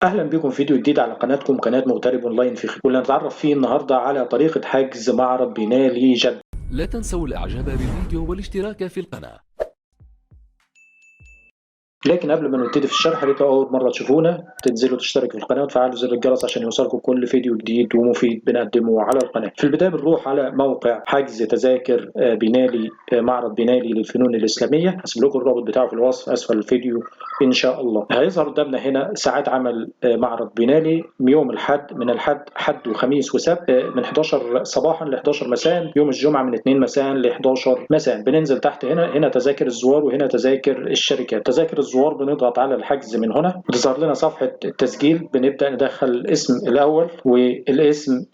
اهلا بكم في فيديو جديد على قناتكم قناه مغترب اونلاين في واللي هنتعرف فيه النهارده على طريقه حجز معرض بينالي جده. لا تنسوا الاعجاب بالفيديو والاشتراك في القناة. لكن قبل ما نبتدي في الشرح، لو اول مره تشوفونا تنزلوا تشتركوا في القناه وتفعلوا زر الجرس عشان يوصلكم كل فيديو جديد ومفيد بنقدمه على القناه. في البدايه بنروح على موقع حجز تذاكر بينالي، معرض بينالي للفنون الاسلاميه. هسيب لكم الرابط بتاعه في الوصف اسفل الفيديو ان شاء الله. هيظهر قدامنا هنا ساعات عمل معرض بينالي يوم الحد، من الحد حد وخميس وسبت، من 11 صباحا ل 11 مساء، يوم الجمعه من 2 مساء ل 11 مساء. بننزل تحت هنا تذاكر الزوار وهنا تذاكر الشركات. تذاكر الزوار بنضغط على الحجز من هنا، بتظهر لنا صفحه التسجيل. بنبدا ندخل الاسم الاول والاسم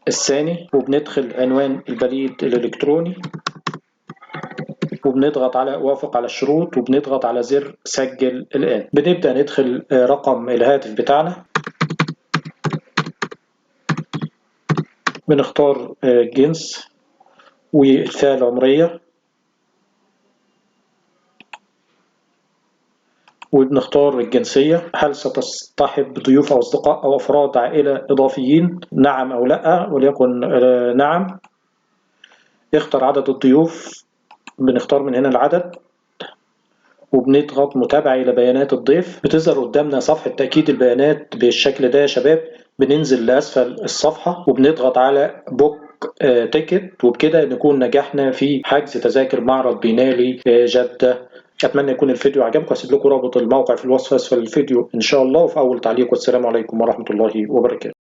الثاني، وبندخل عنوان البريد الالكتروني، وبنضغط على وافق على الشروط، وبنضغط على زر سجل الآن. بنبدأ ندخل رقم الهاتف بتاعنا، بنختار الجنس والفئة العمرية، وبنختار الجنسية. هل ستصطحب ضيوف أو أصدقاء أو أفراد عائلة إضافيين؟ نعم أو لأ، وليكن نعم. اختر عدد الضيوف، بنختار من هنا العدد، وبنضغط متابعة إلى بيانات الضيف. بتظهر قدامنا صفحة تأكيد البيانات بالشكل ده يا شباب. بننزل لأسفل الصفحة وبنضغط على بوك تيكت، وبكده نكون نجحنا في حجز تذاكر معرض بينالي جدة. أتمنى يكون الفيديو عجبكم. هسيب لكم رابط الموقع في الوصف أسفل الفيديو إن شاء الله وفي أول تعليق. والسلام عليكم ورحمة الله وبركاته.